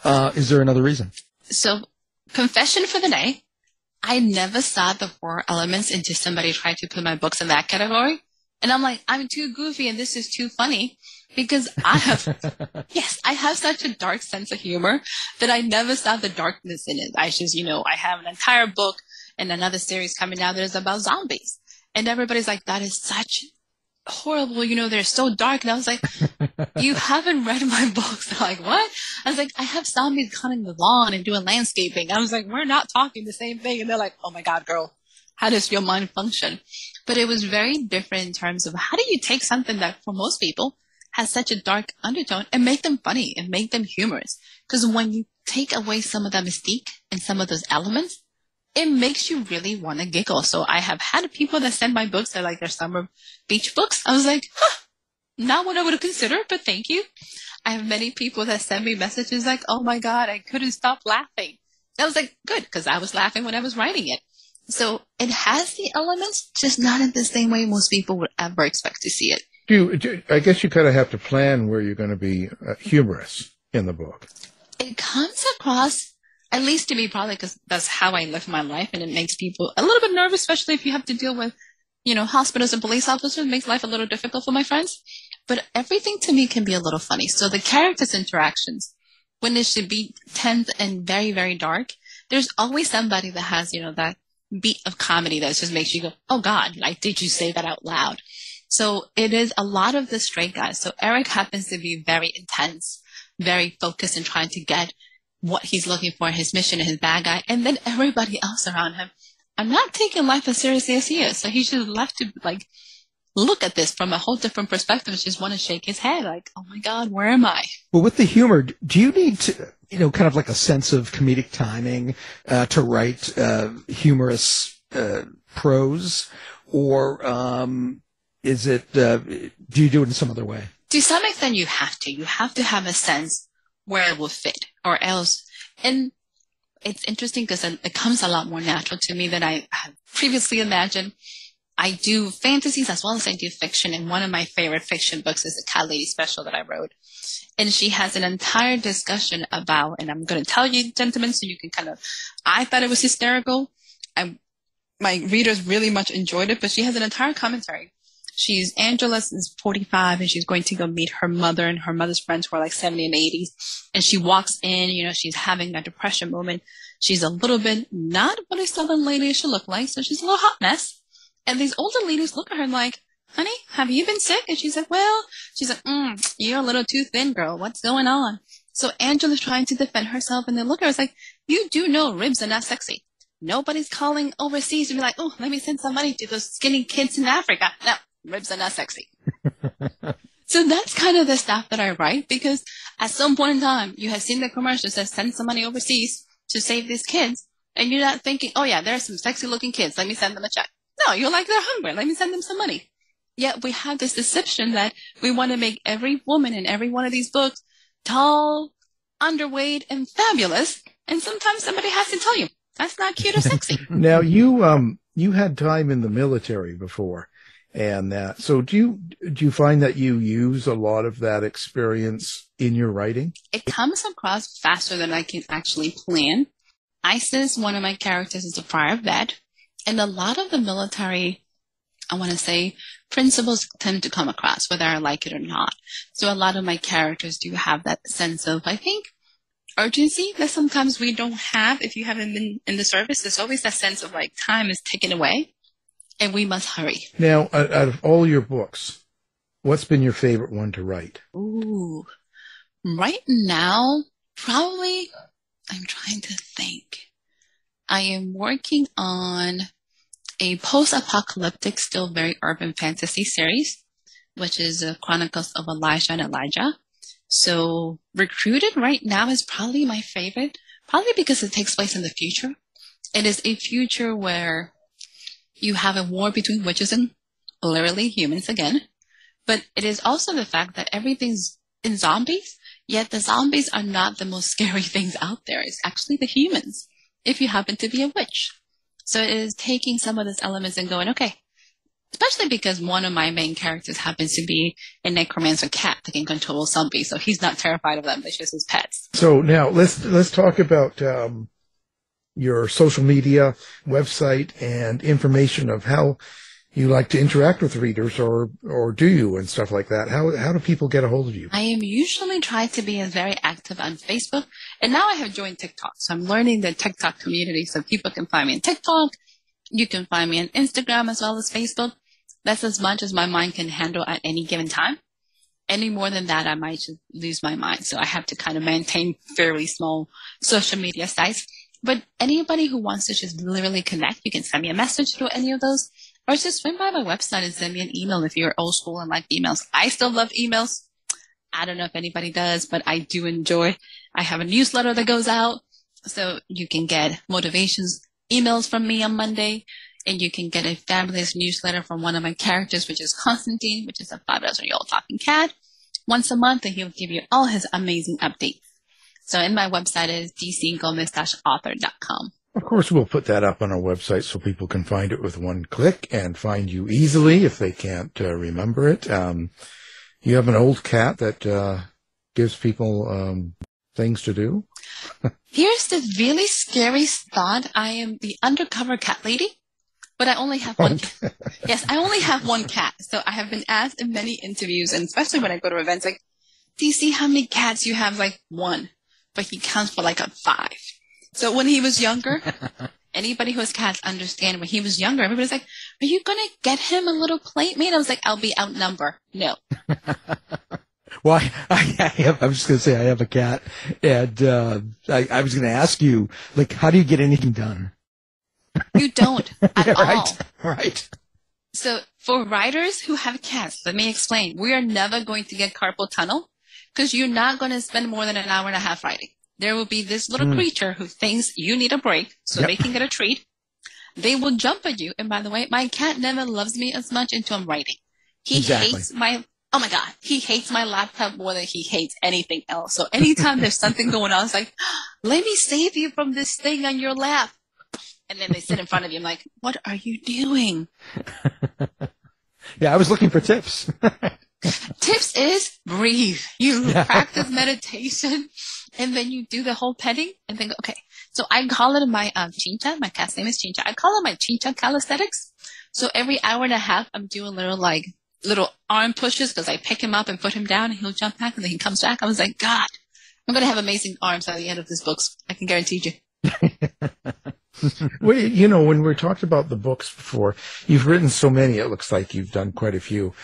[SPEAKER 5] is there another reason?
[SPEAKER 6] So, confession for the day, I never saw the horror elements until somebody tried to put my books in that category. And I'm like, I'm too goofy and this is too funny, because I have such a dark sense of humor that I never saw the darkness in it. I just, I have an entire book and another series coming out that is about zombies. And everybody's like, that is such horrible, they're so dark. And I was like, you haven't read my books. They're like, what? I was like, I have zombies cutting the lawn and doing landscaping. I was like, we're not talking the same thing. And they're like, oh my God, girl, how does your mind function? But it was very different in terms of how do you take something that for most people has such a dark undertone and make them funny and make them humorous. Because when you take away some of the mystique and some of those elements, it makes you really want to giggle. So I have had people that send my books that like their summer beach books. I was like, not what I would have considered, but thank you. I have many people that send me messages like, oh my God, I couldn't stop laughing. I was like, good, because I was laughing when I was writing it. So it has the elements, just not in the same way most people would ever expect to see it.
[SPEAKER 4] I guess you kind of have to plan where you're going to be humorous in the book.
[SPEAKER 6] It comes across, at least to me, probably because that's how I live my life, and it makes people a little bit nervous, especially if you have to deal with, hospitals and police officers. It makes life a little difficult for my friends. But everything to me can be a little funny. So the characters' interactions, when it should be tense and very, very dark, there's always somebody that has, that beat of comedy that just makes you go, oh God, like, did you say that out loud? So it is a lot of the straight guys. So Eric happens to be very intense, very focused in trying to get what he's looking for, his mission, and his bad guy. And then everybody else around him, I'm not taking life as seriously as he is. So he's just left to look at this from a whole different perspective and just want to shake his head like, oh my God, where am I?
[SPEAKER 5] Well, with the humor, do you need to, kind of like a sense of comedic timing to write humorous prose, or is it, do you do it in some other way?
[SPEAKER 6] To some extent, you have to. You have to have a sense where it will fit, or else. And it's interesting because it comes a lot more natural to me than I had previously imagined. I do fantasies as well as I do fiction. And one of my favorite fiction books is the Cat Lady special that I wrote. And she has an entire discussion about, and I'm going to tell you, gentlemen, so you can I thought it was hysterical. My readers really much enjoyed it, but she has an entire commentary. Angela is 45 and she's going to go meet her mother and her mother's friends who are like 70 and 80s. And she walks in, she's having a depression moment. She's a little bit not what a Southern lady should look like. So she's a little hot mess. And these older ladies look at her like, honey, have you been sick? And she's like, you're a little too thin, girl. What's going on? So Angela's trying to defend herself. And they look at her, it's like, you do know ribs are not sexy. Nobody's calling overseas to be like, oh, let me send some money to those skinny kids in Africa. No, ribs are not sexy. So that's kind of the stuff that I write, because at some point in time, you have seen the commercials that send some money overseas to save these kids. And you're not thinking, oh yeah, there are some sexy looking kids. Let me send them a check. No, you're like, they're hungry. Let me send them some money. Yet we have this deception that we want to make every woman in every one of these books tall, underweight, and fabulous. And sometimes somebody has to tell you, that's not cute or sexy.
[SPEAKER 4] Now, you had time in the military before, and so do you find that you use a lot of that experience in your writing?
[SPEAKER 6] It comes across faster than I can actually plan. Isis, one of my characters, is a prior vet, and a lot of the military, I want to say, principles tend to come across, whether I like it or not. So a lot of my characters do have that sense of, I think, urgency that sometimes we don't have if you haven't been in the service. There's always that sense of like time is ticking away and we must hurry.
[SPEAKER 4] Now, out of all your books, what's been your favorite one to write?
[SPEAKER 6] Ooh, right now, probably, I'm trying to think. I am working on a post-apocalyptic, still very urban fantasy series, which is Chronicles of Elijah and Elijah. So Recruited right now is probably my favorite, probably because it takes place in the future. It is a future where you have a war between witches and literally humans again. But it is also the fact that everything's in zombies, yet the zombies are not the most scary things out there. It's actually the humans, if you happen to be a witch. So it is taking some of those elements and going, okay, especially because one of my main characters happens to be a necromancer cat that can control zombies. So he's not terrified of them. It's just his pets.
[SPEAKER 4] So now let's talk about your social media, website, and information of how you like to interact with readers, or do you, and stuff like that. How do people get a hold of you?
[SPEAKER 6] I am usually trying to be very active on Facebook, and now I have joined TikTok. So I'm learning the TikTok community, so people can find me on TikTok. You can find me on Instagram as well as Facebook. That's as much as my mind can handle at any given time. Any more than that, I might just lose my mind. So I have to kind of maintain fairly small social media sites. But anybody who wants to just literally connect, you can send me a message through any of those, or just swing by my website and send me an email if you're old school and like emails. I still love emails. I don't know if anybody does, but I do enjoy. I have a newsletter that goes out, so you can get motivations emails from me on Monday, and you can get a fabulous newsletter from one of my characters, which is Constantine, which is a 5-year-old talking cat, once a month, and he'll give you all his amazing updates. So in my website is dcgomez-author.com.
[SPEAKER 4] Of course, we'll put that up on our website so people can find it with one click and find you easily if they can't remember it. You have an old cat that gives people things to do.
[SPEAKER 6] Here's the really scary thought. I am the undercover cat lady, but I only have one. Yes, I only have one cat. So I have been asked in many interviews, and especially when I go to events, like, do you see how many cats you have? Like, one. But he counts for like a 5. So when he was younger, anybody who has cats understand when he was younger, everybody's like, are you going to get him a little playmate? I was like, I'll be outnumbered. No.
[SPEAKER 5] Well, I was just going to say I have a cat, and I was going to ask you, like, how do you get anything done?
[SPEAKER 6] You don't at all.
[SPEAKER 5] Right.
[SPEAKER 6] So for writers who have cats, let me explain. We are never going to get carpal tunnel because you're not going to spend more than an hour and a half writing. There will be this little creature who thinks you need a break so they can get a treat. They will jump at you. And by the way, my cat never loves me as much until I'm writing. He hates oh my God, he hates my laptop more than he hates anything else. So anytime there's something going on, it's like, let me save you from this thing on your lap. And then they sit in front of you. I'm like, what are you doing?
[SPEAKER 5] Yeah, I was looking for tips.
[SPEAKER 6] Tips is breathe. You practice meditation, and then you do the whole petting, and then go, okay. So I call it my Chincha. My cat's name is Chincha. I call it my Chincha calisthenics. So every hour and a half, I'm doing little arm pushes because I pick him up and put him down, and he'll jump back, and then he comes back. I was like, God, I'm going to have amazing arms by the end of this book. I can guarantee you.
[SPEAKER 4] Well, when we talked about the books before, you've written so many, it looks like you've done quite a few.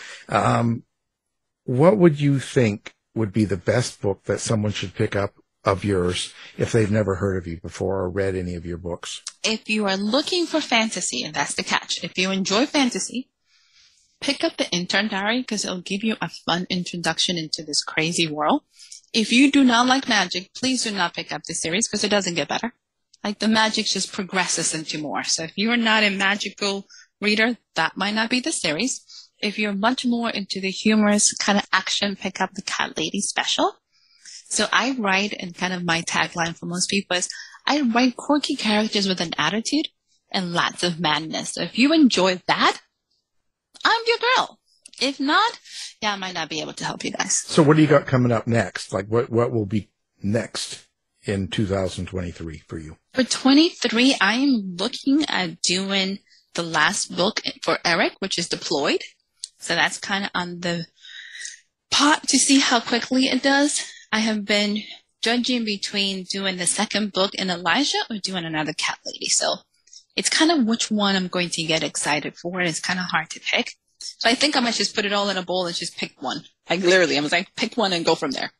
[SPEAKER 4] What would you think would be the best book that someone should pick up of yours if they've never heard of you before or read any of your books?
[SPEAKER 6] If you are looking for fantasy, and that's the catch, if you enjoy fantasy, pick up the Intern Diary because it'll give you a fun introduction into this crazy world. If you do not like magic, please do not pick up this series because it doesn't get better. Like the magic just progresses into more. So if you are not a magical reader, that might not be the series. If you're much more into the humorous kind of action, pick up the Cat Lady Special. So I write, and kind of my tagline for most people is, I write quirky characters with an attitude and lots of madness. So if you enjoy that, I'm your girl. If not, I might not be able to help you guys.
[SPEAKER 4] So what do you got coming up next? Like what will be next in 2023 for you?
[SPEAKER 6] For 23, I am looking at doing the last book for Eric, which is Deployed. So that's kind of on the pot to see how quickly it does. I have been judging between doing the second book in Elijah or doing another Cat Lady. So it's kind of which one I'm going to get excited for. And it's kind of hard to pick. So I think I might just put it all in a bowl and just pick one. Like literally, I was like, pick one and go from there.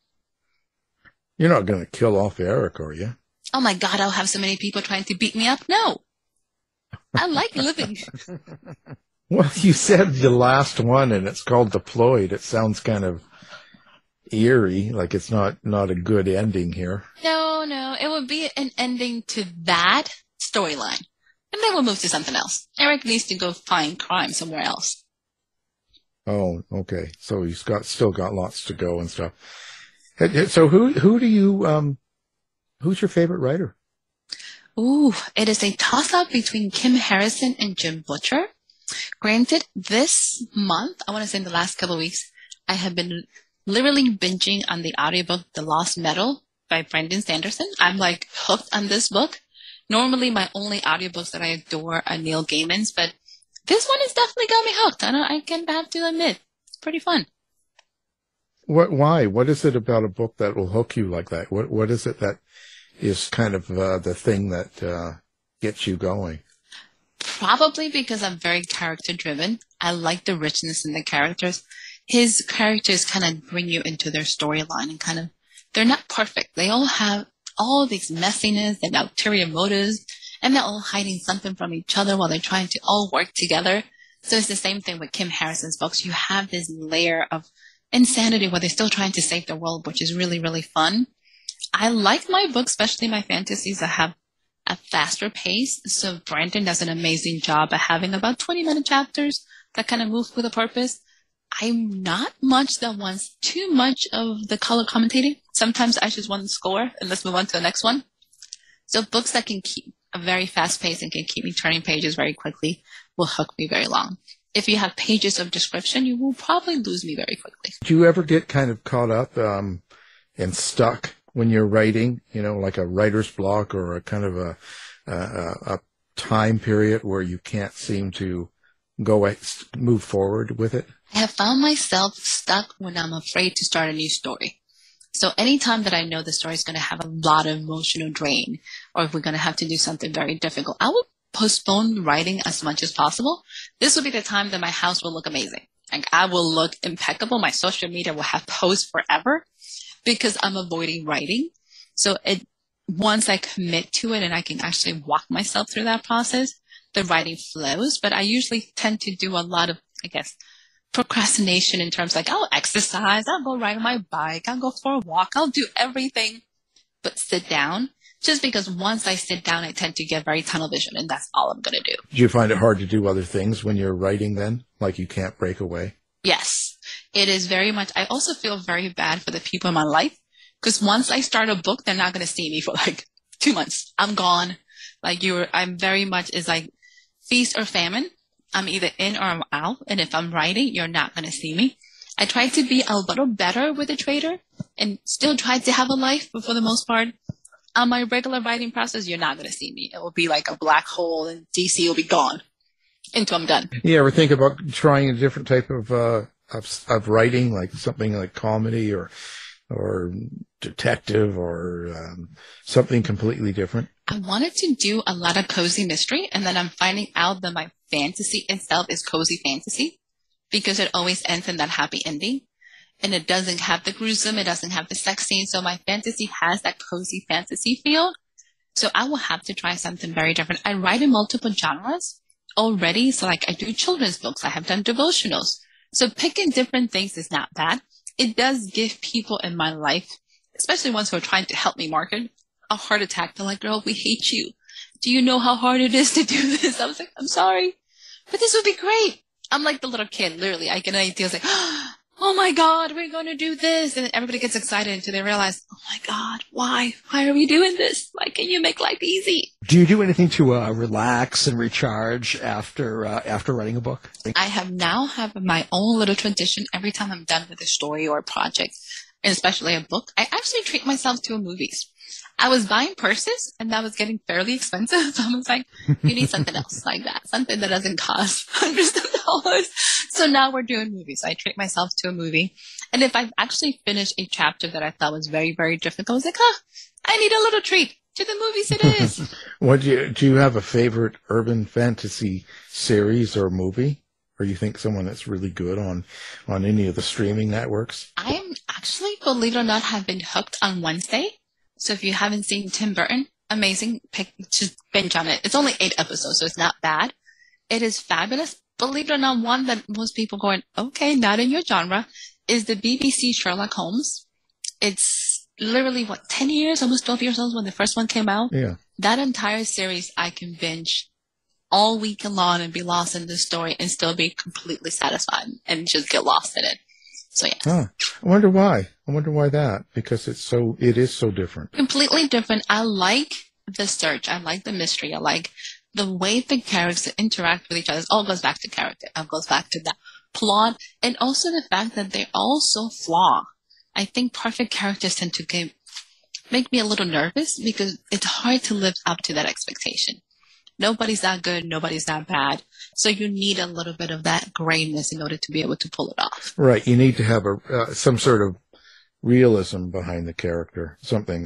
[SPEAKER 4] You're not going to kill off Eric, are you?
[SPEAKER 6] Oh my God, I'll have so many people trying to beat me up. No. I like living.
[SPEAKER 4] Well, you said the last one and it's called Deployed. It sounds kind of eerie, like it's not a good ending here.
[SPEAKER 6] No, it would be an ending to that storyline. And then we'll move to something else. Eric needs to go find crime somewhere else.
[SPEAKER 4] Oh, okay. So he's still got lots to go and stuff. So who do you, who's your favorite writer?
[SPEAKER 6] Ooh, it is a toss-up between Kim Harrison and Jim Butcher. Granted, this month, I want to say in the last couple of weeks, I have been literally binging on the audiobook The Lost Metal by Brandon Sanderson. I'm like hooked on this book. Normally, my only audiobooks that I adore are Neil Gaiman's, but this one has definitely got me hooked. I can have to admit, it's pretty fun.
[SPEAKER 4] Why? What is it about a book that will hook you like that? What is it that is kind of the thing that gets you going?
[SPEAKER 6] Probably because I'm very character driven. I like the richness in the characters. His characters kind of bring you into their storyline and kind of, they're not perfect. They all have all these messiness and ulterior motives, and they're all hiding something from each other while they're trying to all work together. So it's the same thing with Kim Harrison's books. You have this layer of insanity where they're still trying to save the world, which is really, really fun. I like my books, especially my fantasies, that have a faster pace. So Brandon does an amazing job at having about 20-minute chapters that kind of move with a purpose. I'm not much that wants too much of the color commentating. Sometimes I just want to score and let's move on to the next one. So books that can keep a very fast pace and can keep me turning pages very quickly will hook me very long. If you have pages of description, you will probably lose me very quickly.
[SPEAKER 4] Do you ever get kind of caught up and stuck when you're writing, like a writer's block or a kind of a time period where you can't seem to move forward with it?
[SPEAKER 6] I have found myself stuck when I'm afraid to start a new story. So anytime that I know the story is going to have a lot of emotional drain, or if we're going to have to do something very difficult, I will postpone writing as much as possible. This will be the time that my house will look amazing. Like I will look impeccable. My social media will have posts forever because I'm avoiding writing. So once I commit to it and I can actually walk myself through that process, the writing flows. But I usually tend to do a lot of, procrastination in terms like I'll exercise, I'll go ride on my bike, I'll go for a walk, I'll do everything but sit down. Just because once I sit down, I tend to get very tunnel vision, and that's all I'm going to do.
[SPEAKER 4] Do you find it hard to do other things when you're writing then? Like you can't break away?
[SPEAKER 6] Yes. It is very much. I also feel very bad for the people in my life because once I start a book, they're not going to see me for 2 months. I'm gone. Like I'm very much is like feast or famine. I'm either in or I'm out. And if I'm writing, you're not going to see me. I try to be a little better with a traitor and still try to have a life, but for the most part, on my regular writing process, you're not going to see me. It will be like a black hole and DC will be gone until I'm done.
[SPEAKER 4] You ever think about trying a different type of writing, like something like comedy or detective or something completely different?
[SPEAKER 6] I wanted to do a lot of cozy mystery, and then I'm finding out that my fantasy itself is cozy fantasy because it always ends in that happy ending. And it doesn't have the gruesome, it doesn't have the sex scene. So my fantasy has that cozy fantasy feel. So I will have to try something very different. I write in multiple genres already. So like I do children's books. I have done devotionals. So picking different things is not bad. It does give people in my life, especially ones who are trying to help me market, a heart attack. They're like, girl, we hate you. Do you know how hard it is to do this? I was like, I'm sorry, but this would be great. I'm like the little kid, literally. I get an idea. I was like, oh my God, we're going to do this. And everybody gets excited until they realize, oh my God, why? Why are we doing this? Why can't you make life easy?
[SPEAKER 5] Do you do anything to relax and recharge after writing a book?
[SPEAKER 6] I have my own little tradition every time I'm done with a story or a project, and especially a book. I actually treat myself to movies. I was buying purses and that was getting fairly expensive. So I was like, you need something else like that. Something that doesn't cost hundreds of dollars. So now we're doing movies. I treat myself to a movie. And if I've actually finished a chapter that I thought was very, very difficult, I was like, I need a little treat. To the movies it is.
[SPEAKER 4] Do you have a favorite urban fantasy series or movie? Or you think someone that's really good on any of the streaming networks?
[SPEAKER 6] I'm actually, believe it or not, have been hooked on Wednesday. So if you haven't seen Tim Burton, amazing. Just binge on it. It's only 8 episodes, so it's not bad. It is fabulous. Believe it or not, one that most people going, okay, not in your genre, is the BBC Sherlock Holmes. It's literally, 10 years, almost 12 years old when the first one came out?
[SPEAKER 4] Yeah.
[SPEAKER 6] That entire series I can binge all week long and be lost in the story and still be completely satisfied and just get lost in it. So yeah.
[SPEAKER 4] I wonder why. That, because it is so different.
[SPEAKER 6] Completely different. I like the search. I like the mystery. I like the way the characters interact with each other. It all goes back to character. It goes back to that plot. And also the fact that they're all so flawed. I think perfect characters tend to make me a little nervous because it's hard to live up to that expectation. Nobody's that good. Nobody's that bad. So you need a little bit of that grayness in order to be able to pull it off.
[SPEAKER 4] Right. You need to have some sort of realism behind the character. Something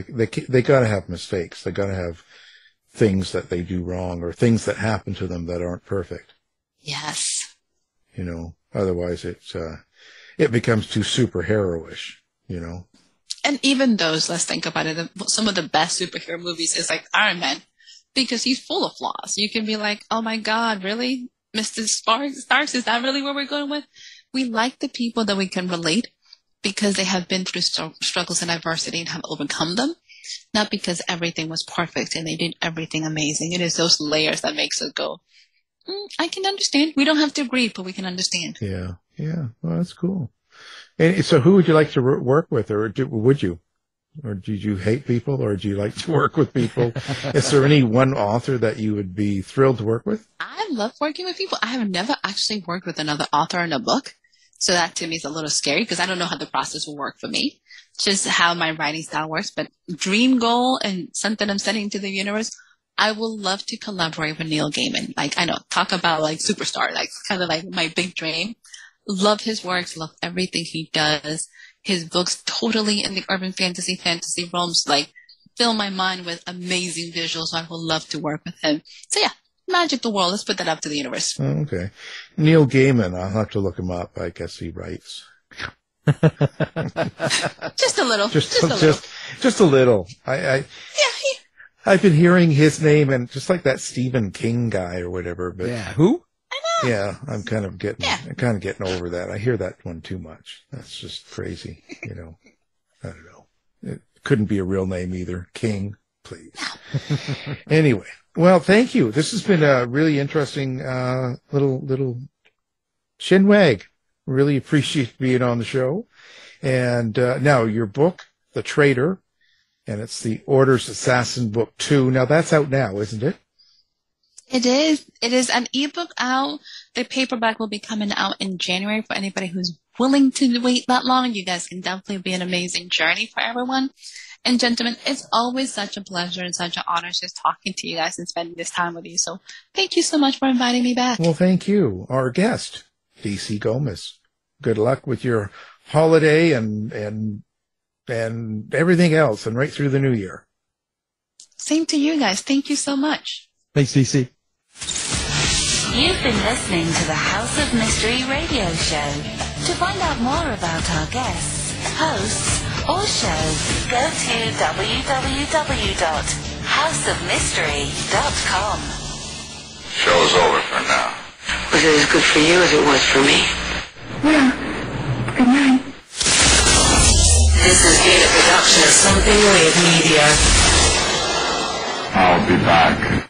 [SPEAKER 4] they got to have mistakes. They got to have things that they do wrong or things that happen to them that aren't perfect.
[SPEAKER 6] Yes.
[SPEAKER 4] Otherwise it becomes too superhero-ish.
[SPEAKER 6] And even those, let's think about it. Some of the best superhero movies is like Iron Man. Because he's full of flaws. You can be like, oh my God, really? Mr. Starks, is that really where we're going with? We like the people that we can relate because they have been through struggles and adversity and have overcome them. Not because everything was perfect and they did everything amazing. It is those layers that makes us go, I can understand. We don't have to agree, but we can understand.
[SPEAKER 4] Yeah. Well, that's cool. And so who would you like to work with, or would you? Or do you hate people, or do you like to work with people? Is there any one author that you would be thrilled to work with?
[SPEAKER 6] I love working with people. I have never actually worked with another author in a book. So that to me is a little scary because I don't know how the process will work for me. Just how my writing style works. But dream goal and something I'm setting to the universe, I will love to collaborate with Neil Gaiman. Like, I know, talk about like superstar, like kind of like my big dream. Love his works, love everything he does. His books totally in the urban fantasy realms, like fill my mind with amazing visuals. So I would love to work with him. So yeah, magic the world. Let's put that up to the universe.
[SPEAKER 4] Oh, okay. Neil Gaiman, I'll have to look him up. I guess he writes.
[SPEAKER 6] Just a little.
[SPEAKER 4] Just a little. I've been hearing his name and just like that Stephen King guy or whatever. But
[SPEAKER 5] yeah, who?
[SPEAKER 4] Yeah, I'm kind of getting over that. I hear that one too much. That's just crazy. I don't know. It couldn't be a real name either. King, please. Anyway, well, thank you. This has been a really interesting little chinwag. Really appreciate being on the show. And now your book, The Traitor, and it's the Orders Assassin Book 2. Now, that's out now, isn't it?
[SPEAKER 6] It is. It is an ebook out. The paperback will be coming out in January for anybody who's willing to wait that long. You guys can definitely be an amazing journey for everyone. And gentlemen, it's always such a pleasure and such an honor just talking to you guys and spending this time with you. So thank you so much for inviting me back.
[SPEAKER 4] Well, thank you. Our guest, DC Gomez. Good luck with your holiday and everything else and right through the new year.
[SPEAKER 6] Same to you guys. Thank you so much.
[SPEAKER 5] Thanks, DC.
[SPEAKER 2] You've been listening to the House of Mystery radio show. To find out more about our guests, hosts, or shows, go to www.houseofmystery.com.
[SPEAKER 3] Show's over for now.
[SPEAKER 7] Was it as good for you as it was for me?
[SPEAKER 8] Well, good night.
[SPEAKER 7] This has been a production of Something Weird Media.
[SPEAKER 3] I'll be back.